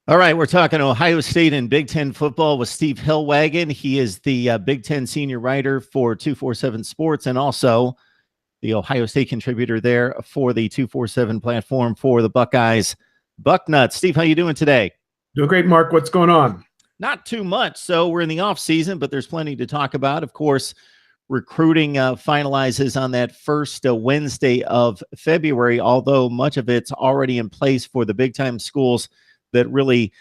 All right, we're talking Ohio State and Big Ten football with Steve Hillwagon. He is the Big Ten senior writer for 247 Sports and also the Ohio State contributor there for the 247 platform for the Buckeyes. Bucknuts. Steve, how you doing today? Doing great, Mark. What's going on? Not too much. So we're in the off season, but there's plenty to talk about. Of course, recruiting finalizes on that first Wednesday of February, although much of it's already in place for the big time schools that really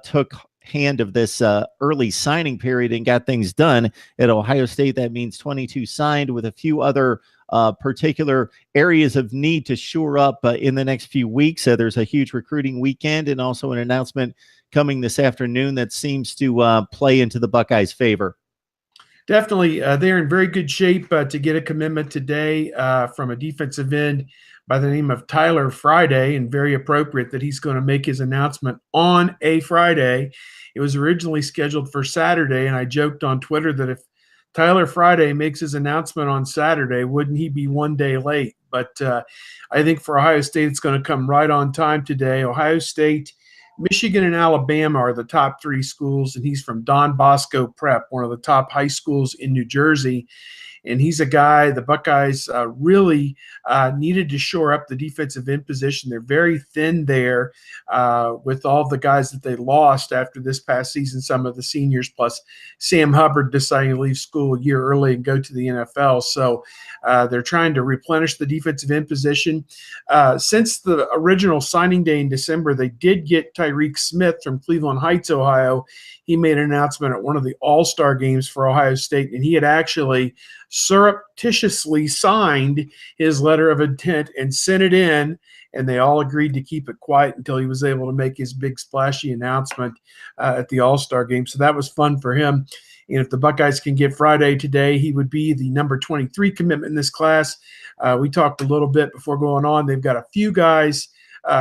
took hand of this early signing period and got things done at Ohio State. That means 22 signed with a few other particular areas of need to shore up in the next few weeks. There's a huge recruiting weekend and also an announcement coming this afternoon that seems to play into the Buckeyes' favor. Definitely, they're in very good shape to get a commitment today from a defensive end by the name of Tyler Friday, and very appropriate that he's going to make his announcement on a Friday. It was originally scheduled for Saturday, and I joked on Twitter that if Tyler Friday makes his announcement on Saturday, wouldn't he be one day late? But I think for Ohio State, it's going to come right on time today. Ohio State, Michigan, and Alabama are the top three schools, and he's from Don Bosco Prep, one of the top high schools in New Jersey. And he's a guy the Buckeyes really needed to shore up the defensive end position. They're very thin there with all the guys that they lost after this past season, some of the seniors, plus Sam Hubbard deciding to leave school a year early and go to the NFL. So they're trying to replenish the defensive end position. Since the original signing day in December, they did get Tyreek Smith from Cleveland Heights, Ohio. He made an announcement at one of the All-Star games for Ohio State, and he had actually surreptitiously signed his letter of intent and sent it in, and they all agreed to keep it quiet until he was able to make his big splashy announcement at the All-Star game. So that was fun for him. And if the Buckeyes can get Friday today, he would be the number 23 commitment in this class. We talked a little bit before going on. They've got a few guys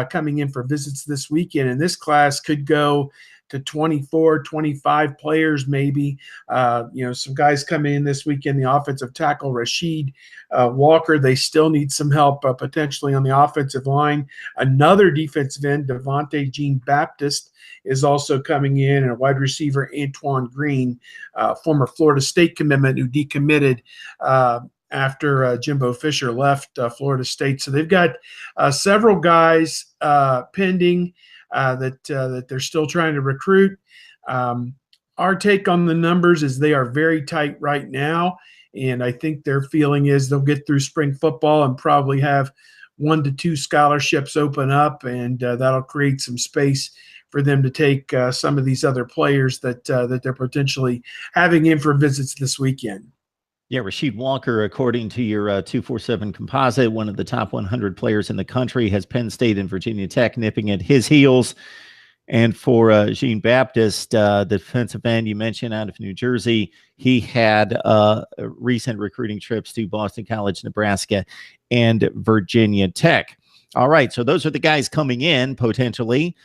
coming in for visits this weekend, and this class could go to 24, 25 players maybe. Some guys coming in this weekend, the offensive tackle Rashid Walker. They still need some help potentially on the offensive line. Another defensive end, Devontae Jean Baptist, is also coming in, and a wide receiver, Antoine Green, former Florida State commitment who decommitted after Jimbo Fisher left Florida State. So they've got several guys pending that they're still trying to recruit. Our take on the numbers is they are very tight right now, and I think their feeling is they'll get through spring football and probably have 1 to 2 scholarships open up, and that'll create some space for them to take some of these other players that they're potentially having in for visits this weekend. Yeah, Rashid Walker, according to your 247 composite, one of the top 100 players in the country, has Penn State and Virginia Tech nipping at his heels. And for Jean Baptist, the defensive end you mentioned out of New Jersey, he had recent recruiting trips to Boston College, Nebraska, and Virginia Tech. All right, so those are the guys coming in potentially.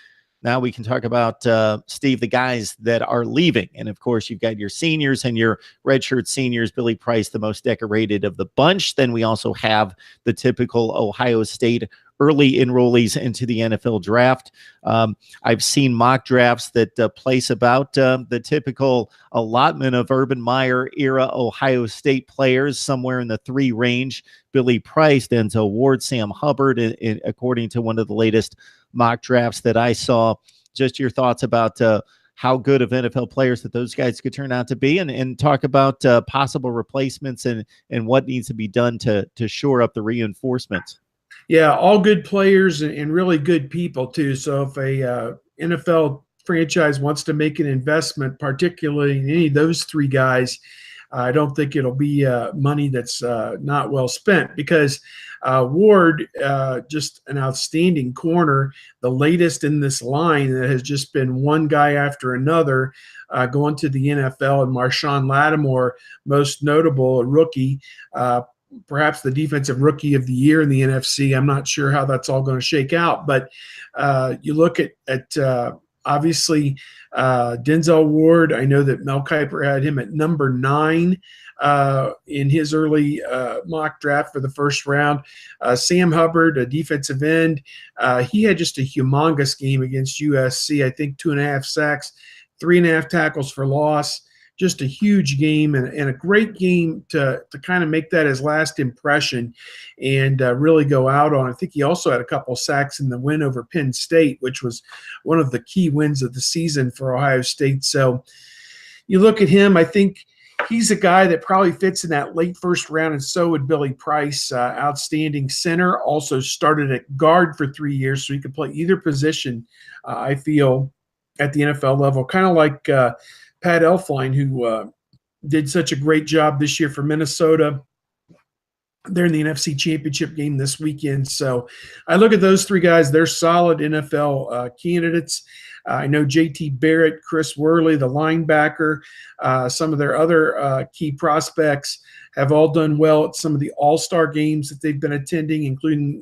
Now we can talk about, Steve, the guys that are leaving. And, of course, you've got your seniors and your redshirt seniors, Billy Price, the most decorated of the bunch. Then we also have the typical Ohio State early enrollees into the NFL draft. I've seen mock drafts that place about the typical allotment of Urban Meyer era Ohio State players somewhere in the 3 range. Billy Price, Denzel Ward, Sam Hubbard, according to one of the latest mock drafts that I saw. Just your thoughts about how good of NFL players that those guys could turn out to be, and talk about possible replacements and what needs to be done to shore up the reinforcements. Yeah, all good players and really good people too. So if a NFL franchise wants to make an investment, particularly in any of those 3 guys, I don't think it'll be money that's not well spent, because Ward, just an outstanding corner, the latest in this line that has just been one guy after another going to the NFL, and Marshawn Lattimore, most notable, a rookie, perhaps the defensive rookie of the year in the NFC. I'm not sure how that's all going to shake out, but you look at Obviously, Denzel Ward, I know that Mel Kiper had him at number 9 in his early mock draft for the first round. Sam Hubbard, a defensive end, he had just a humongous game against USC. I think 2.5 sacks, 3.5 tackles for loss. Just a huge game and a great game to kind of make that his last impression and really go out on. I think he also had a couple sacks in the win over Penn State, which was one of the key wins of the season for Ohio State. So you look at him, I think he's a guy that probably fits in that late first round, and so would Billy Price, outstanding center, also started at guard for 3 years, so he could play either position, I feel, at the NFL level, kind of like Pat Elflein, who did such a great job this year for Minnesota. They're in the NFC Championship game this weekend. So I look at those 3 guys. They're solid NFL candidates. I know J.T. Barrett, Chris Worley, the linebacker, some of their other key prospects have all done well at some of the all-star games that they've been attending, including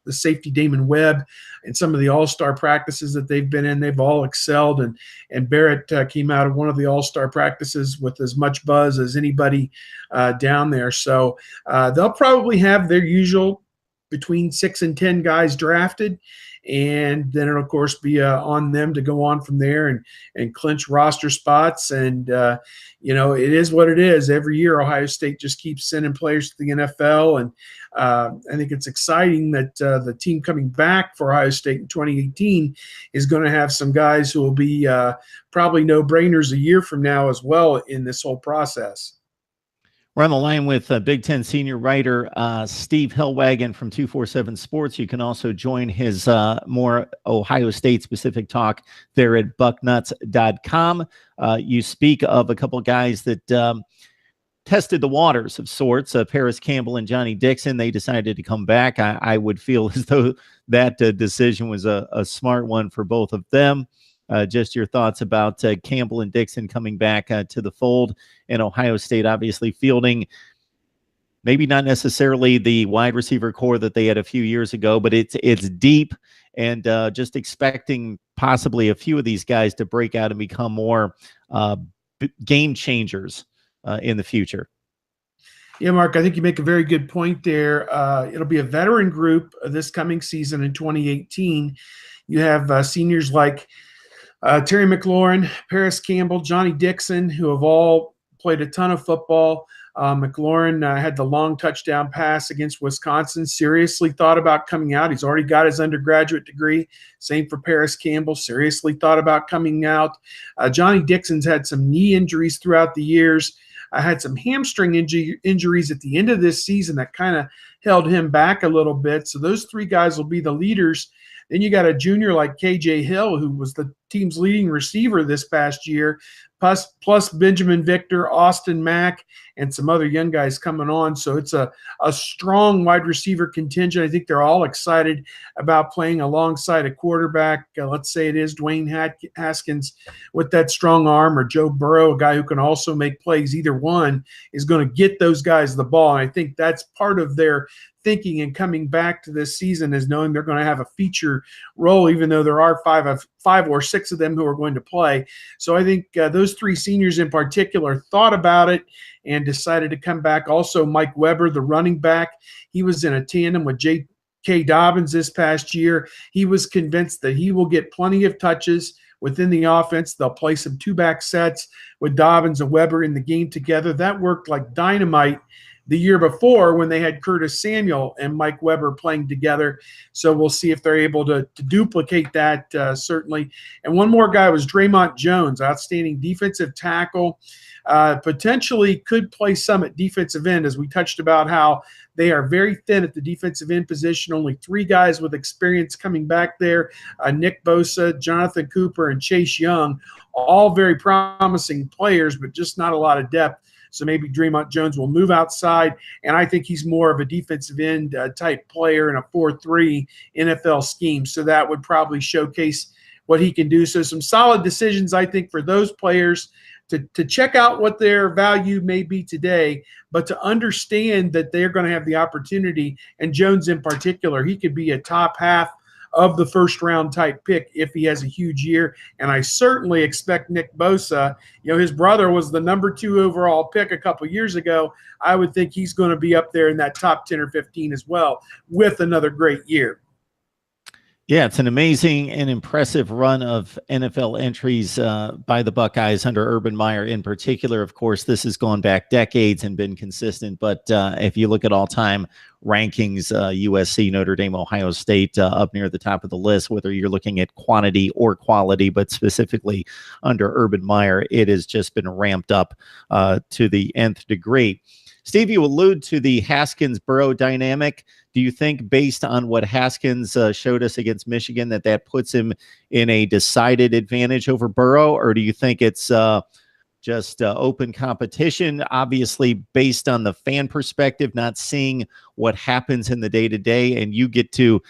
the safety Damon Webb and some of the all-star practices that they've been in. They've all excelled, and Barrett came out of one of the all-star practices with as much buzz as anybody down there. So they'll probably have their usual between 6 and 10 guys drafted, and then it'll, of course, be on them to go on from there and clinch roster spots. And, it is what it is. Every year, Ohio State just keeps sending players to the NFL, and I think it's exciting that the team coming back for Ohio State in 2018 is going to have some guys who will be probably no-brainers a year from now as well in this whole process. We're on the line with Big Ten senior writer Steve Hillwagon from 247 Sports. You can also join his more Ohio State-specific talk there at bucknuts.com. You speak of a couple guys that tested the waters of sorts, Paris Campbell and Johnny Dixon. They decided to come back. I would feel as though that decision was a smart one for both of them. Just your thoughts about Campbell and Dixon coming back to the fold, and Ohio State obviously fielding maybe not necessarily the wide receiver core that they had a few years ago, but it's deep, and just expecting possibly a few of these guys to break out and become more game changers in the future. Yeah, Mark, I think you make a very good point there. It'll be a veteran group this coming season in 2018. You have seniors like Terry McLaurin, Paris Campbell, Johnny Dixon, who have all played a ton of football. McLaurin had the long touchdown pass against Wisconsin, seriously thought about coming out. He's already got his undergraduate degree. Same for Paris Campbell, seriously thought about coming out. Johnny Dixon's had some knee injuries throughout the years. Had some hamstring injuries at the end of this season that kind of held him back a little bit. So those 3 guys will be the leaders. Then you got a junior like KJ Hill, who was the team's leading receiver this past year, plus Benjamin Victor, Austin Mack, and some other young guys coming on. So it's a strong wide receiver contingent. I think they're all excited about playing alongside a quarterback. Let's say it is Dwayne Haskins with that strong arm, or Joe Burrow, a guy who can also make plays. Either one is going to get those guys the ball. And I think that's part of their thinking and coming back to this season, is knowing they're going to have a feature role, even though there are 5 or 6 of them who are going to play. So I think those 3 seniors in particular thought about it and decided to come back. Also, Mike Weber, the running back, he was in a tandem with J.K. Dobbins this past year. He was convinced that he will get plenty of touches within the offense. They'll play some 2-back sets with Dobbins and Weber in the game together. That worked like dynamite the year before when they had Curtis Samuel and Mike Weber playing together. So we'll see if they're able to duplicate that, certainly. And one more guy was Draymond Jones, outstanding defensive tackle. Potentially could play some at defensive end, as we touched about how they are very thin at the defensive end position. Only 3 guys with experience coming back there, Nick Bosa, Jonathan Cooper, and Chase Young, all very promising players, but just not a lot of depth. So maybe Draymond Jones will move outside, and I think he's more of a defensive end type player in a 4-3 NFL scheme. So that would probably showcase what he can do. So some solid decisions, I think, for those players to check out what their value may be today, but to understand that they're going to have the opportunity, and Jones in particular, he could be a top half of the first round type pick if he has a huge year. And I certainly expect Nick Bosa, his brother was the #2 overall pick a couple years ago. I would think he's going to be up there in that top 10 or 15 as well with another great year. Yeah, it's an amazing and impressive run of NFL entries by the Buckeyes under Urban Meyer in particular. Of course, this has gone back decades and been consistent. But if you look at all-time rankings, USC, Notre Dame, Ohio State up near the top of the list, whether you're looking at quantity or quality, but specifically under Urban Meyer, it has just been ramped up to the nth degree. Steve, you allude to the Haskins-Burrow dynamic. Do you think, based on what Haskins showed us against Michigan, that puts him in a decided advantage over Burrow, or do you think it's just open competition? Obviously, based on the fan perspective, not seeing what happens in the day-to-day, and you get to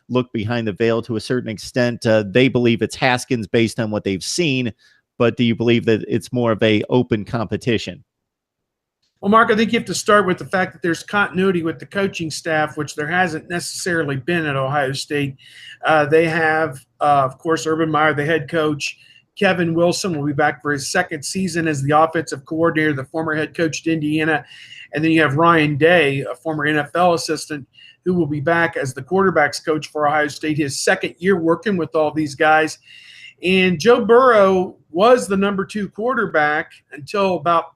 look behind the veil to a certain extent. They believe it's Haskins based on what they've seen, but do you believe that it's more of a open competition? Well, Mark, I think you have to start with the fact that there's continuity with the coaching staff, which there hasn't necessarily been at Ohio State. They have, of course, Urban Meyer, the head coach. Kevin Wilson will be back for his second season as the offensive coordinator, the former head coach at Indiana. And then you have Ryan Day, a former NFL assistant, who will be back as the quarterbacks coach for Ohio State, his second year working with all these guys. And Joe Burrow was the #2 quarterback until about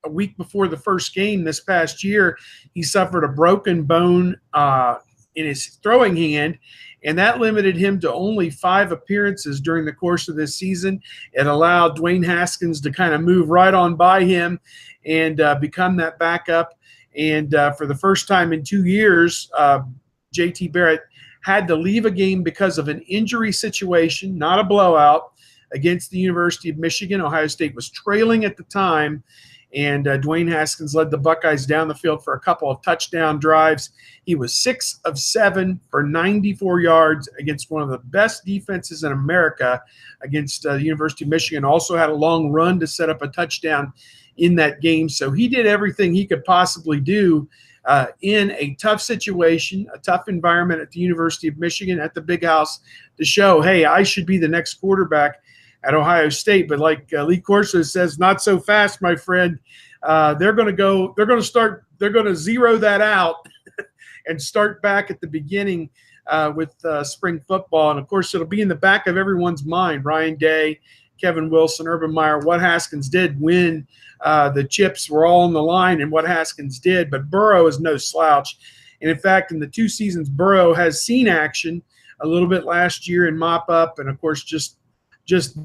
a week before the first game this past year. He suffered a broken bone in his throwing hand, and that limited him to only 5 appearances during the course of this season. It allowed Dwayne Haskins to kind of move right on by him and become that backup. And for the first time in 2 years, JT Barrett had to leave a game because of an injury situation, not a blowout, against the University of Michigan. Ohio State was trailing at the time, and Dwayne Haskins led the Buckeyes down the field for a couple of touchdown drives. He was 6 of 7 for 94 yards against one of the best defenses in America against the University of Michigan. Also had a long run to set up a touchdown in that game. So he did everything he could possibly do in a tough situation, a tough environment at the University of Michigan at the Big House to show, hey, I should be the next quarterback at Ohio State. But like Lee Corso says, not so fast, my friend. They're going to zero that out and start back at the beginning with spring football. And of course, it'll be in the back of everyone's mind. Ryan Day, Kevin Wilson, Urban Meyer, what Haskins did when the chips were all on the line and what Haskins did. But Burrow is no slouch. And in fact, in the 2 seasons, Burrow has seen action a little bit last year in mop-up, and of course, just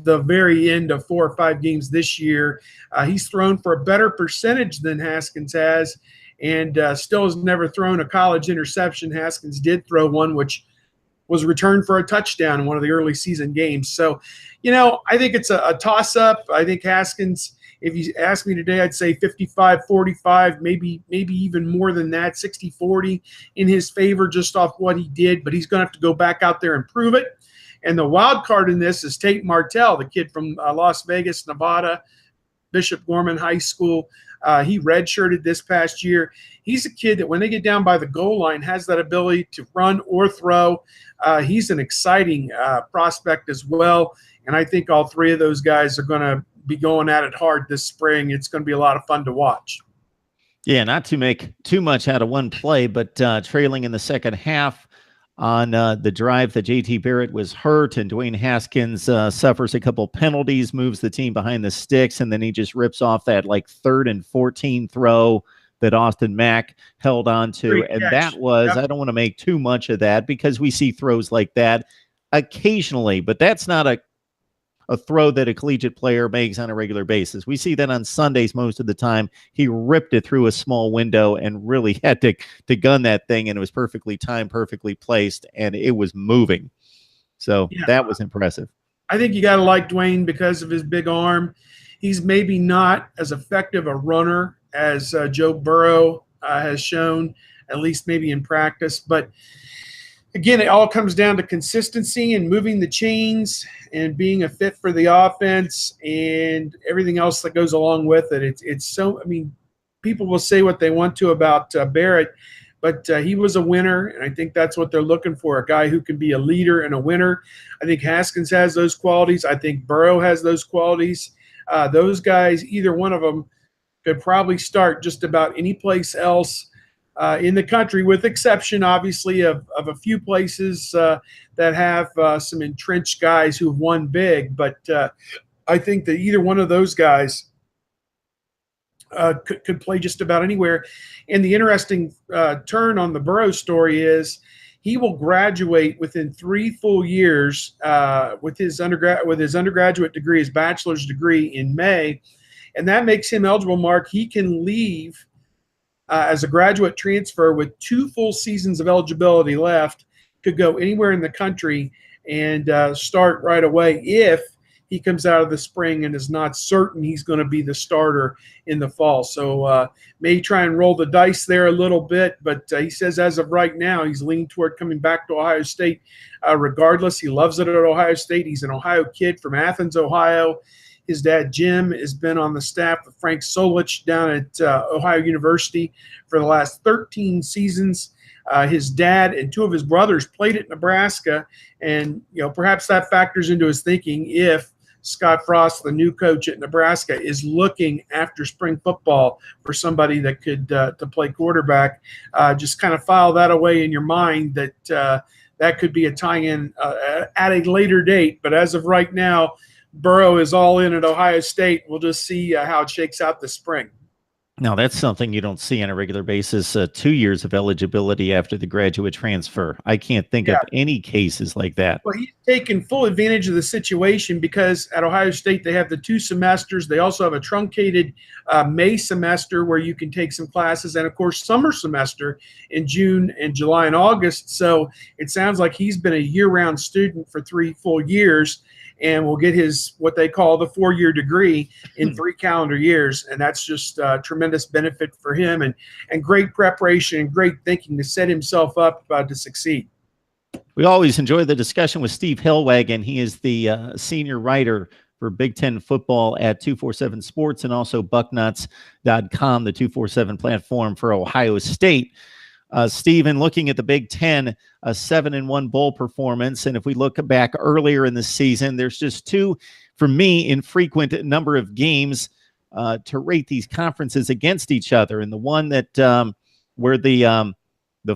the very end of 4 or 5 games this year. He's thrown for a better percentage than Haskins has, and still has never thrown a college interception. Haskins did throw one, which was returned for a touchdown in one of the early season games. So, I think it's a toss-up. I think Haskins, if you ask me today, I'd say 55-45, maybe even more than that, 60-40 in his favor just off what he did. But he's going to have to go back out there and prove it. And the wild card in this is Tate Martell, the kid from Las Vegas, Nevada, Bishop Gorman High School. He redshirted this past year. He's a kid that when they get down by the goal line has that ability to run or throw. He's an exciting prospect as well. And I think all 3 of those guys are going to be going at it hard this spring. It's going to be a lot of fun to watch. Yeah, not to make too much out of one play, but trailing in the second half, on the drive that JT Barrett was hurt and Dwayne Haskins suffers a couple penalties, moves the team behind the sticks, and then he just rips off that 3rd and 14 throw that Austin Mack held on to. Great and catch. That was, Yep. I don't want to make too much of that because we see throws like that occasionally, but that's not a throw that a collegiate player makes on a regular basis. We see that on Sundays most of the time. He ripped it through a small window and really had to gun that thing, and it was perfectly timed, perfectly placed, and it was moving. So that was impressive. I think you got to like Dwayne because of his big arm. He's maybe not as effective a runner as Joe Burrow has shown, at least maybe in practice. But again, it all comes down to consistency and moving the chains and being a fit for the offense and everything else that goes along with it. It's so, people will say what they want to about Barrett, but he was a winner, and I think that's what they're looking for, a guy who can be a leader and a winner. I think Haskins has those qualities. I think Burrow has those qualities. Those guys, either one of them, could probably start just about any place else in the country, with exception, obviously, of a few places that have some entrenched guys who've won big. But I think that either one of those guys could play just about anywhere. And the interesting turn on the Burrow story is he will graduate within 3 full years with his undergraduate degree, his bachelor's degree, in May, and that makes him eligible. Mark, he can leave as a graduate transfer with 2 full seasons of eligibility left, could go anywhere in the country and start right away if he comes out of the spring and is not certain he's going to be the starter in the fall. So may try and roll the dice there a little bit, but he says as of right now, he's leaning toward coming back to Ohio State regardless. He loves it at Ohio State. He's an Ohio kid from Athens, Ohio. His dad, Jim, has been on the staff with Frank Solich down at Ohio University for the last 13 seasons. His dad and 2 of his brothers played at Nebraska, and perhaps that factors into his thinking if Scott Frost, the new coach at Nebraska, is looking after spring football for somebody that could to play quarterback. Just kind of file that away in your mind that that could be a tie-in at a later date. But as of right now, Burrow is all in at Ohio State. We'll just see how it shakes out this spring. Now, that's something you don't see on a regular basis, 2 years of eligibility after the graduate transfer. I can't think of any cases like that. Well, he's taken full advantage of the situation because at Ohio State they have the 2 semesters. They also have a truncated May semester where you can take some classes, and, of course, summer semester in June and July and August. So it sounds like he's been a year-round student for 3 full years, and will get his what they call the 4-year degree in 3 calendar years. And that's just tremendous benefit for him, and great preparation and great thinking to set himself up to succeed. We always enjoy the discussion with Steve Hellwagon. He is the senior writer for Big Ten football at 247 Sports and also Bucknuts.com, the 247 platform for Ohio State. Stephen, looking at the Big Ten, a 7-1 bowl performance, and if we look back earlier in the season, there's just 2, for me, infrequent number of games to rate these conferences against each other. And the one that where the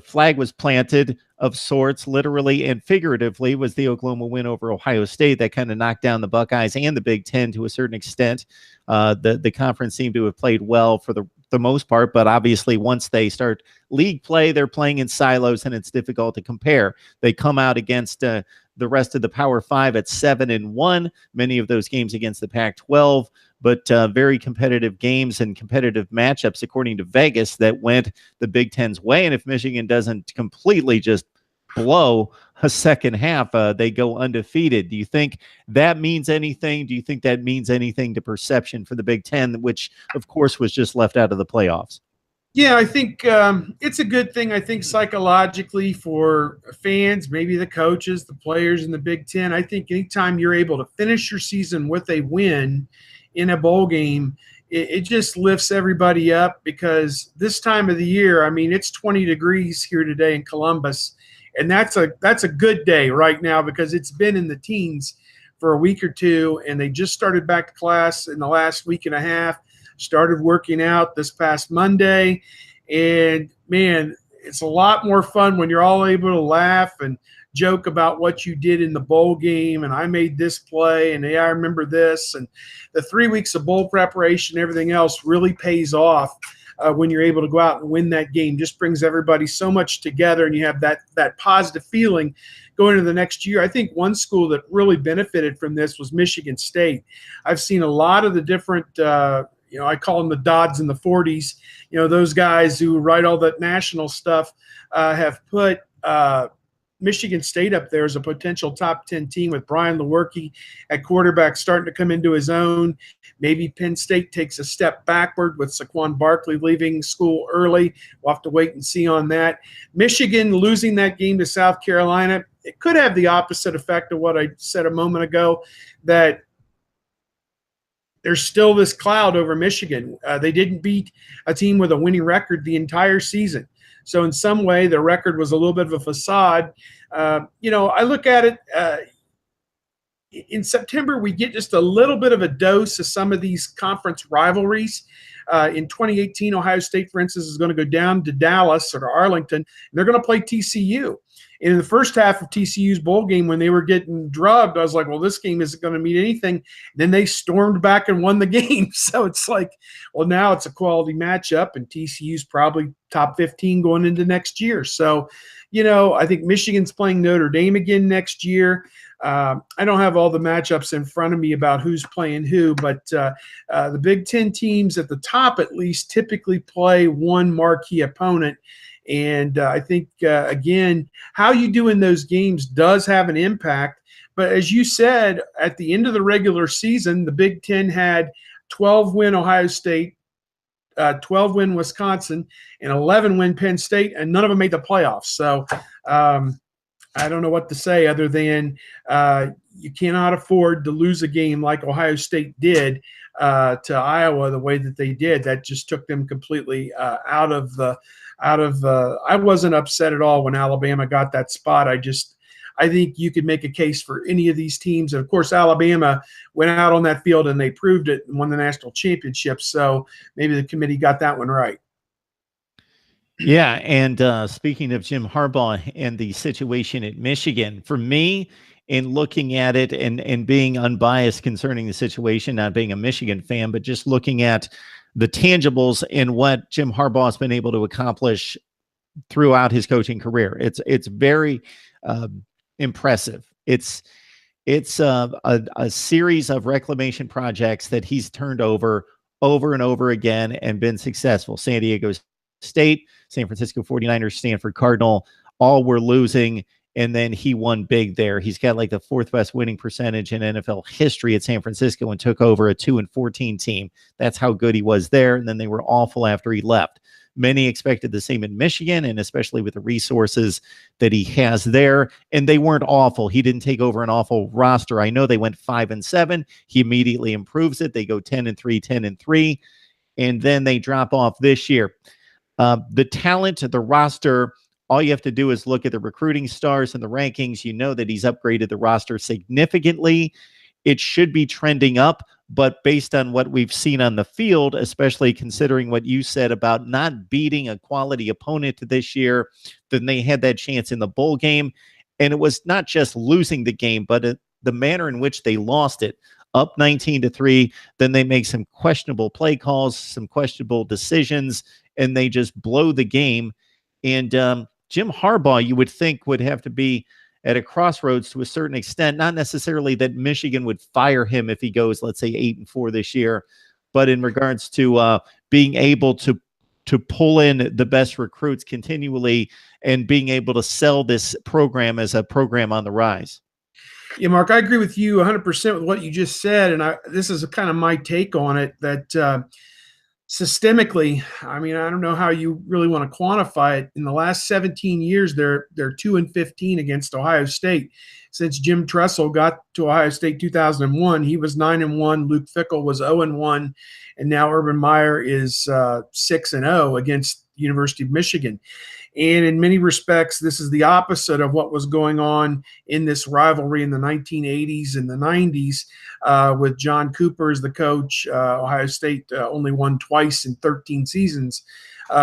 flag was planted of sorts, literally and figuratively, was the Oklahoma win over Ohio State. That kind of knocked down the Buckeyes and the Big Ten to a certain extent. The conference seemed to have played well for the most part, but obviously once they start league play, they're playing in silos and it's difficult to compare. They come out against the rest of the Power 5 at 7-1, many of those games against the Pac-12, but very competitive games and competitive matchups, according to Vegas, that went the Big Ten's way. And if Michigan doesn't completely just blow a second half, they go undefeated. Do you think that means anything? Do you think that means anything to perception for the Big Ten, which, of course, was just left out of the playoffs? Yeah, I think it's a good thing, I think, psychologically for fans, maybe the coaches, the players in the Big Ten. I think anytime you're able to finish your season with a win in a bowl game, it just lifts everybody up, because this time of the year, I mean, it's 20 degrees here today in Columbus, and that's a good day right now because it's been in the teens for a week or two, and they just started back to class in the last week and a half, started working out this past Monday, and, man, it's a lot more fun when you're all able to laugh and joke about what you did in the bowl game, and I made this play, and hey, I remember this. And the 3 weeks of bowl preparation, everything else really pays off when you're able to go out and win that game. Just brings everybody so much together, and you have that positive feeling going into the next year. I think one school that really benefited from this was Michigan State. I've seen a lot of the different I call them the Dodds in the 40s, those guys who write all that national stuff, have put Michigan State up there as a potential top 10 team with Brian Lewerke at quarterback starting to come into his own. Maybe Penn State takes a step backward with Saquon Barkley leaving school early. We'll have to wait and see on that. Michigan losing that game to South Carolina, it could have the opposite effect of what I said a moment ago, that there's still this cloud over Michigan. They didn't beat a team with a winning record the entire season. So in some way, the record was a little bit of a facade. I look at it. In September, we get just a little bit of a dose of some of these conference rivalries. In 2018, Ohio State, for instance, is going to go down to Dallas or to Arlington, and they're going to play TCU. And in the first half of TCU's bowl game, when they were getting drubbed, I was like, well, this game isn't going to mean anything. And then they stormed back and won the game. So it's like, well, now it's a quality matchup, and TCU's probably top 15 going into next year. So, I think Michigan's playing Notre Dame again next year. I don't have all the matchups in front of me about who's playing who, but the Big Ten teams at the top at least typically play one marquee opponent. And I think, again, how you do in those games does have an impact. But as you said, at the end of the regular season, the Big Ten had 12-win Ohio State, 12-win Wisconsin, and 11-win Penn State, and none of them made the playoffs. So I don't know what to say other than you cannot afford to lose a game like Ohio State did to Iowa the way that they did. That just took them completely out of the. I wasn't upset at all when Alabama got that spot. I think you could make a case for any of these teams. And of course, Alabama went out on that field and they proved it and won the national championship. So maybe the committee got that one right. Yeah, and speaking of Jim Harbaugh and the situation at Michigan, for me, in looking at it and being unbiased concerning the situation, not being a Michigan fan, but just looking at the tangibles in what Jim Harbaugh has been able to accomplish throughout his coaching career, it's very impressive. It's a series of reclamation projects that he's turned over and over again and been successful. San Diego State, San Francisco 49ers, Stanford Cardinal, all were losing, and then he won big there. He's got like the fourth best winning percentage in NFL history at San Francisco and took over a 2-14 team. That's how good he was there, and then they were awful after he left. Many expected the same in Michigan, and especially with the resources that he has there, and they weren't awful. He didn't take over an awful roster. I know they went 5-7. He immediately improves it. They go 10-3, 10-3, and then they drop off this year. The talent, the roster, all you have to do is look at the recruiting stars and the rankings. You know that he's upgraded the roster significantly. It should be trending up, but based on what we've seen on the field, especially considering what you said about not beating a quality opponent this year, then they had that chance in the bowl game. And it was not just losing the game, but the manner in which they lost it. Up 19-3, then they make some questionable play calls, some questionable decisions, and they just blow the game. And Jim Harbaugh, you would think, would have to be at a crossroads to a certain extent, not necessarily that Michigan would fire him if he goes, let's say, 8-4 this year, but in regards to being able to pull in the best recruits continually and being able to sell this program as a program on the rise. Yeah, Mark, I agree with you 100% with what you just said. And this is kind of my take on it, that systemically, I mean, I don't know how you really want to quantify it. In the last 17 years, they're 2-15 against Ohio State. Since Jim Tressel got to Ohio State 2001, he was 9-1. Luke Fickell was 0-1, and now Urban Meyer is 6-0 against University of Michigan. And in many respects, this is the opposite of what was going on in this rivalry in the 1980s and the 90s with John Cooper as the coach. Ohio State only won twice in 13 seasons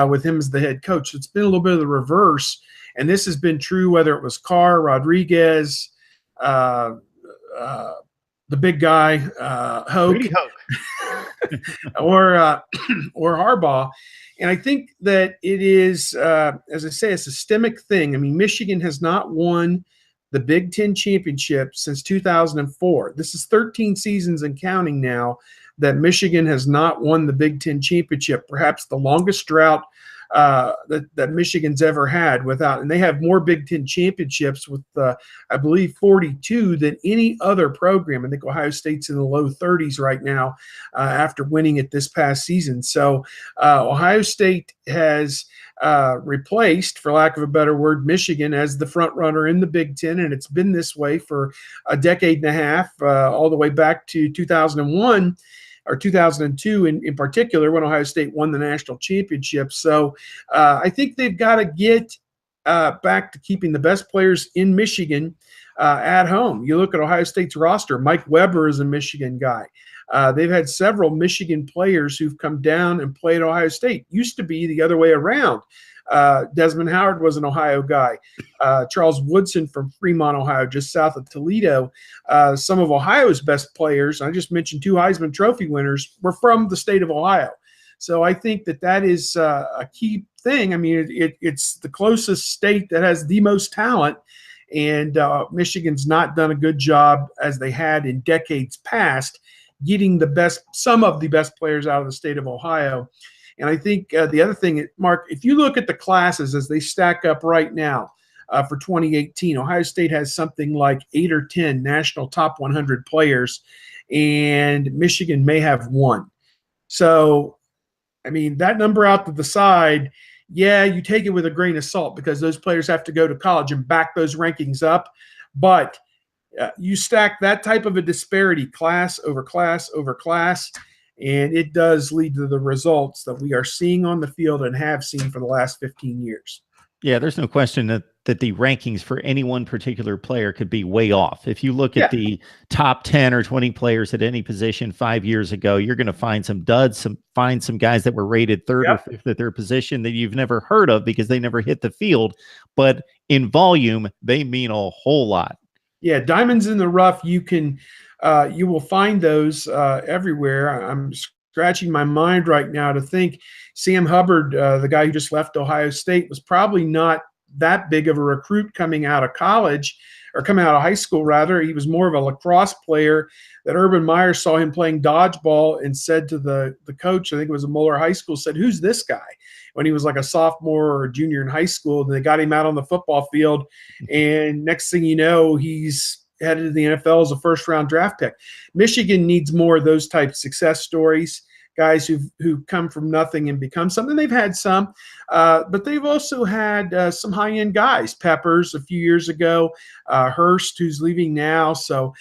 with him as the head coach. So it's been a little bit of the reverse. And this has been true whether it was Carr, Rodriguez, the big guy, Hoke, or Harbaugh. And I think that it is, as I say, a systemic thing. I mean, Michigan has not won the Big Ten championship since 2004. This is 13 seasons and counting now that Michigan has not won the Big Ten championship, perhaps the longest drought that Michigan's ever had without, and they have more Big Ten championships with, I believe, 42 than any other program. I think Ohio State's in the low 30s right now after winning it this past season. So Ohio State has replaced, for lack of a better word, Michigan as the front runner in the Big Ten, and it's been this way for a decade and a half, all the way back to 2001. or 2002 in particular, when Ohio State won the national championship. So I think they've got to get back to keeping the best players in Michigan at home. You look at Ohio State's roster. Mike Weber is a Michigan guy. They've had several Michigan players who've come down and played Ohio State. Used to be the other way around. Desmond Howard was an Ohio guy. Charles Woodson from Fremont, Ohio, just south of Toledo. Some of Ohio's best players, I just mentioned 2 Heisman Trophy winners, were from the state of Ohio. So I think that is a key thing. I mean, it's the closest state that has the most talent, and Michigan's not done a good job, as they had in decades past, getting some of the best players out of the state of Ohio. And I think the other thing, Mark, if you look at the classes as they stack up right now for 2018, Ohio State has something like 8 or 10 national top 100 players, and Michigan may have 1. So, I mean, that number out to the side, yeah, you take it with a grain of salt because those players have to go to college and back those rankings up. But you stack that type of a disparity, class over class over class, and it does lead to the results that we are seeing on the field and have seen for the last 15 years. Yeah, there's no question that the rankings for any one particular player could be way off. If you look at the top 10 or 20 players at any position 5 years ago, you're going to find some duds, find some guys that were rated 3rd or 5th at their position that you've never heard of because they never hit the field. But in volume, they mean a whole lot. Yeah, diamonds in the rough, you will find those everywhere. I'm scratching my mind right now to think Sam Hubbard, the guy who just left Ohio State, was probably not that big of a recruit coming out of college, or coming out of high school, rather. He was more of a lacrosse player that Urban Meyer saw him playing dodgeball and said to the coach, I think it was a Moeller High School, said, "Who's this guy?" When he was like a sophomore or a junior in high school. And they got him out on the football field, and next thing you know, he's headed to the NFL as a first-round draft pick. Michigan needs more of those type of success stories, guys who come from nothing and become something. They've had some, but they've also had some high-end guys. Peppers a few years ago, Hurst, who's leaving now. So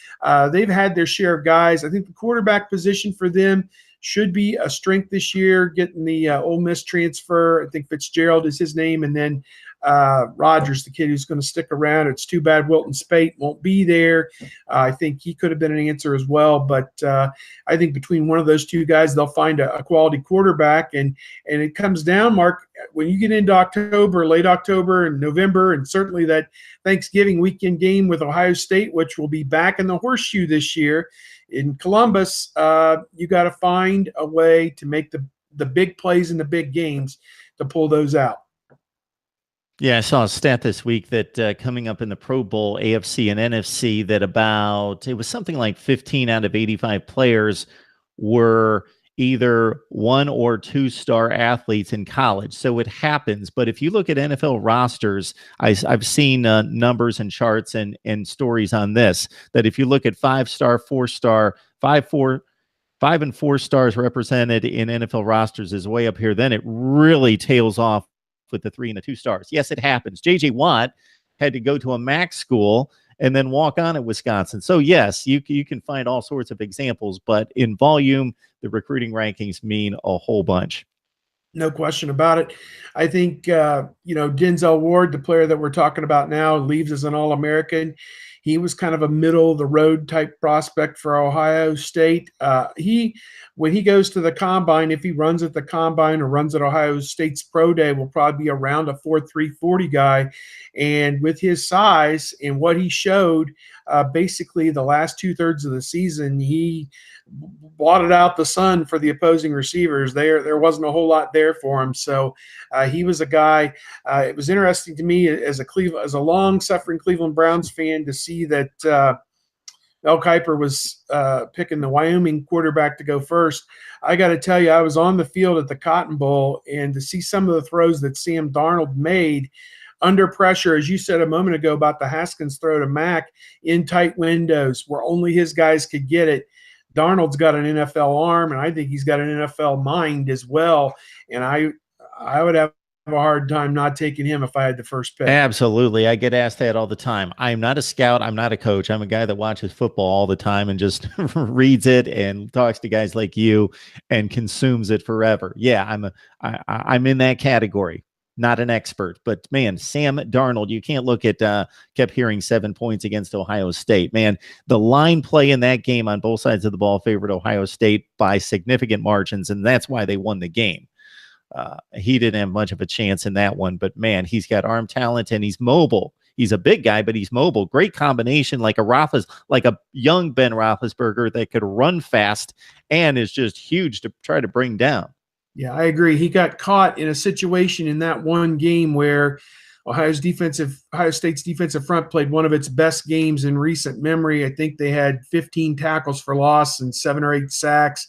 they've had their share of guys. I think the quarterback position for them should be a strength this year, getting the Ole Miss transfer. I think Fitzgerald is his name, and then Rogers, the kid who's going to stick around. It's too bad Wilton Spate won't be there. I think he could have been an answer as well, but I think between one of those two guys, they'll find a quality quarterback. And it comes down, Mark, when you get into October, late October and November, and certainly that Thanksgiving weekend game with Ohio State, which will be back in the Horseshoe this year in Columbus, you got to find a way to make the big plays in the big games to pull those out. Yeah, I saw a stat this week that coming up in the Pro Bowl, AFC and NFC, that it was something like 15 out of 85 players were either 1 or 2-star athletes in college. So it happens. But if you look at NFL rosters, I've seen numbers and charts and stories on this, that if you look at 5-star, 4-star, 5 and 4 stars represented in NFL rosters is way up here. Then it really tails off with the 3 and the 2 stars. Yes, it happens. J.J. Watt had to go to a MAC school and then walk on at Wisconsin. So yes, you can find all sorts of examples, but in volume, the recruiting rankings mean a whole bunch. No question about it. I think, Denzel Ward, the player that we're talking about now, leaves as an All-American. He was kind of a middle-of-the-road type prospect for Ohio State. When he goes to the Combine, if he runs at the Combine or runs at Ohio State's Pro Day, will probably be around a 4.3 40 guy. And with his size and what he showed, basically the last 2/3 of the season, he blotted out the sun for the opposing receivers. There wasn't a whole lot there for him. So he was a guy. It was interesting to me as a long-suffering Cleveland Browns fan to see that Mel Kiper was picking the Wyoming quarterback to go first. I got to tell you, I was on the field at the Cotton Bowl, and to see some of the throws that Sam Darnold made under pressure, as you said a moment ago about the Haskins throw to Mack, in tight windows where only his guys could get it. Darnold's got an NFL arm, and I think he's got an NFL mind as well. And I would have a hard time not taking him if I had the first pick. Absolutely. I get asked that all the time. I'm not a scout. I'm not a coach. I'm a guy that watches football all the time and just reads it and talks to guys like you and consumes it forever. Yeah, I'm in that category. Not an expert, but man, Sam Darnold, you can't look at kept hearing 7 points against Ohio State. Man, the line play in that game on both sides of the ball favored Ohio State by significant margins, and that's why they won the game. He didn't have much of a chance in that one, but man, he's got arm talent and he's mobile. He's a big guy, but he's mobile. Great combination, like a young Ben Roethlisberger that could run fast and is just huge to try to bring down. Yeah, I agree. He got caught in a situation in that one game where Ohio State's defensive front played one of its best games in recent memory. I think they had 15 tackles for loss and 7 or 8 sacks.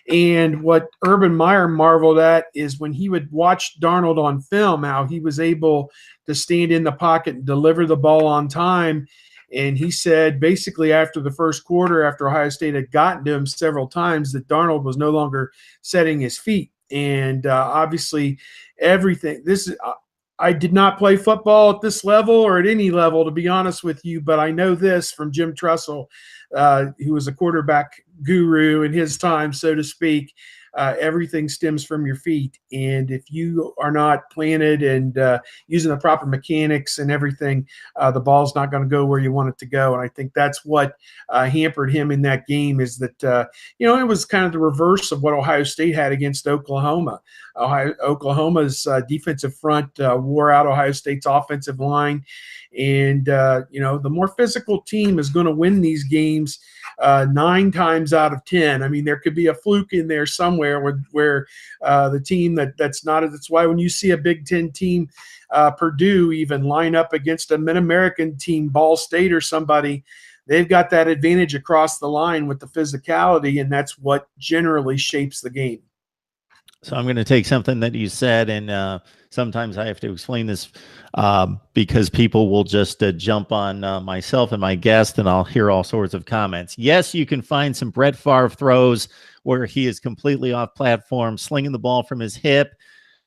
And what Urban Meyer marveled at is when he would watch Darnold on film, how he was able to stand in the pocket and deliver the ball on time. And he said basically after the first quarter, after Ohio State had gotten to him several times, that Darnold was no longer setting his feet. And obviously everything I did not play football at this level or at any level, to be honest with you, but I know this from Jim Tressel, who was a quarterback guru in his time, so to speak. Everything stems from your feet. And if you are not planted and using the proper mechanics and everything, the ball's not going to go where you want it to go. And I think that's what hampered him in that game, is that, it was kind of the reverse of what Ohio State had against Oklahoma. Oklahoma's defensive front wore out Ohio State's offensive line. And, the more physical team is going to win these games 9 times out of 10. I mean, there could be a fluke in there somewhere where the team that's why when you see a Big Ten team, Purdue even line up against a Mid-American team, Ball State or somebody, they've got that advantage across the line with the physicality, and that's what generally shapes the game. So I'm going to take something that you said, and sometimes I have to explain this because people will just jump on myself and my guest, and I'll hear all sorts of comments. Yes, you can find some Brett Favre throws where he is completely off platform, slinging the ball from his hip.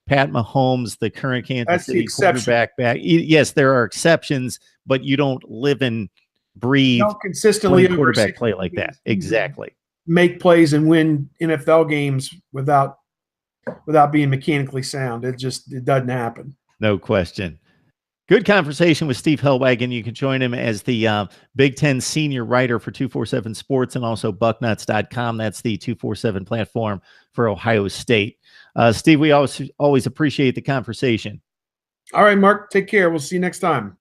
Pat Mahomes, the current Kansas City quarterback, back. Yes, there are exceptions, but you don't live and breathe don't consistently quarterback play like that. Exactly. Make plays and win NFL games without being mechanically sound. It doesn't happen. No question. Good conversation with Steve Hellwagon. You can join him as the Big Ten senior writer for 247 Sports and also bucknuts.com. That's the 247 platform for Ohio State. Steve, we always appreciate the conversation. All right, Mark, take care. We'll see you next time.